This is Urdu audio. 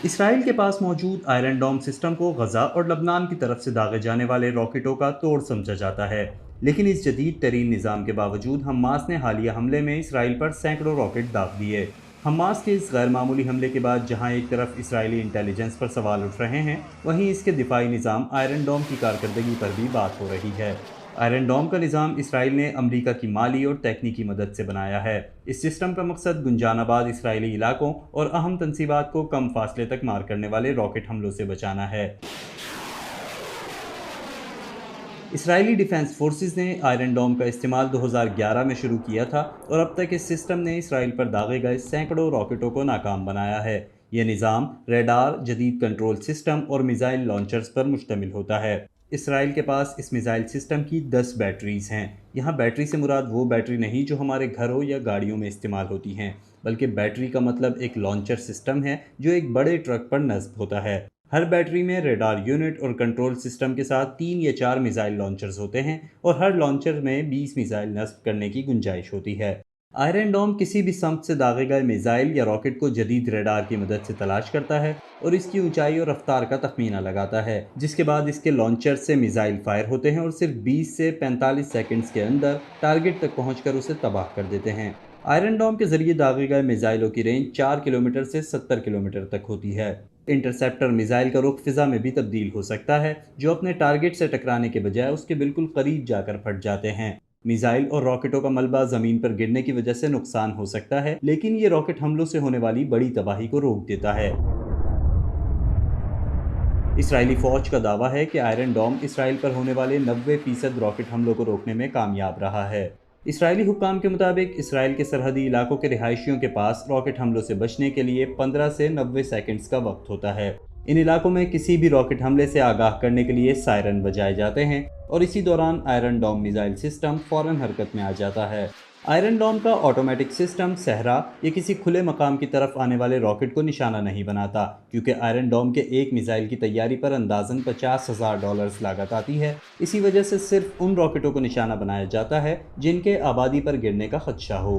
اسرائیل کے پاس موجود آئرن ڈوم سسٹم کو غزہ اور لبنان کی طرف سے داغے جانے والے راکٹوں کا توڑ سمجھا جاتا ہے، لیکن اس جدید ترین نظام کے باوجود حماس نے حالیہ حملے میں اسرائیل پر سینکڑوں راکٹ داغ دیے۔ حماس کے اس غیر معمولی حملے کے بعد جہاں ایک طرف اسرائیلی انٹیلیجنس پر سوال اٹھ رہے ہیں، وہیں اس کے دفاعی نظام آئرن ڈوم کی کارکردگی پر بھی بات ہو رہی ہے۔ آئرن ڈوم کا نظام اسرائیل نے امریکہ کی مالی اور تکنیکی مدد سے بنایا ہے۔ اس سسٹم کا مقصد گنجان آباد اسرائیلی علاقوں اور اہم تنصیبات کو کم فاصلے تک مار کرنے والے راکٹ حملوں سے بچانا ہے۔ اسرائیلی ڈیفنس فورسز نے آئرن ڈوم کا استعمال 2011 میں شروع کیا تھا اور اب تک اس سسٹم نے اسرائیل پر داغے گئے سینکڑوں راکٹوں کو ناکام بنایا ہے۔ یہ نظام ریڈار، جدید کنٹرول سسٹم اور میزائل لانچرز پر مشتمل ہوتا ہے۔ اسرائیل کے پاس اس میزائل سسٹم کی 10 بیٹریز ہیں۔ یہاں بیٹری سے مراد وہ بیٹری نہیں جو ہمارے گھروں یا گاڑیوں میں استعمال ہوتی ہیں، بلکہ بیٹری کا مطلب ایک لانچر سسٹم ہے جو ایک بڑے ٹرک پر نصب ہوتا ہے۔ ہر بیٹری میں ریڈار یونٹ اور کنٹرول سسٹم کے ساتھ 3 یا 4 میزائل لانچرز ہوتے ہیں اور ہر لانچر میں 20 میزائل نصب کرنے کی گنجائش ہوتی ہے۔ آئرن ڈوم کسی بھی سمت سے داغے گئے میزائل یا راکٹ کو جدید ریڈار کی مدد سے تلاش کرتا ہے اور اس کی اونچائی اور رفتار کا تخمینہ لگاتا ہے، جس کے بعد اس کے لانچر سے میزائل فائر ہوتے ہیں اور صرف 20 سے 45 سیکنڈز کے اندر ٹارگٹ تک پہنچ کر اسے تباہ کر دیتے ہیں۔ آئرن ڈوم کے ذریعے داغے گئے میزائلوں کی رینج 4 کلومیٹر سے 70 کلومیٹر تک ہوتی ہے۔ انٹرسیپٹر میزائل کا رخ فضا میں بھی تبدیل ہو سکتا ہے، جو اپنے ٹارگٹ سے ٹکرانے کے بجائے اس کے بالکل قریب جا کر پھٹ جاتے ہیں۔ میزائل اور راکٹوں کا ملبہ زمین پر گرنے کی وجہ سے نقصان ہو سکتا ہے، لیکن یہ راکٹ حملوں سے ہونے والی بڑی تباہی کو روک دیتا ہے۔ اسرائیلی فوج کا دعویٰ ہے کہ آئرن ڈوم اسرائیل پر ہونے والے 90% راکٹ حملوں کو روکنے میں کامیاب رہا ہے۔ اسرائیلی حکام کے مطابق اسرائیل کے سرحدی علاقوں کے رہائشیوں کے پاس راکٹ حملوں سے بچنے کے لیے 15 سے 90 سیکنڈز کا وقت ہوتا ہے۔ ان علاقوں میں کسی بھی راکٹ حملے سے آگاہ کرنے کے لیے سائرن بجائے جاتے ہیں اور اسی دوران آئرن ڈوم میزائل سسٹم فوراً حرکت میں آ جاتا ہے۔ آئرن ڈوم کا آٹومیٹک سسٹم صحرا یا کسی کھلے مقام کی طرف آنے والے راکٹ کو نشانہ نہیں بناتا، کیونکہ آئرن ڈوم کے ایک میزائل کی تیاری پر اندازاً $50,000 لاگت آتی ہے۔ اسی وجہ سے صرف ان راکٹوں کو نشانہ بنایا جاتا ہے جن کے آبادی پر گرنے کا خدشہ ہو۔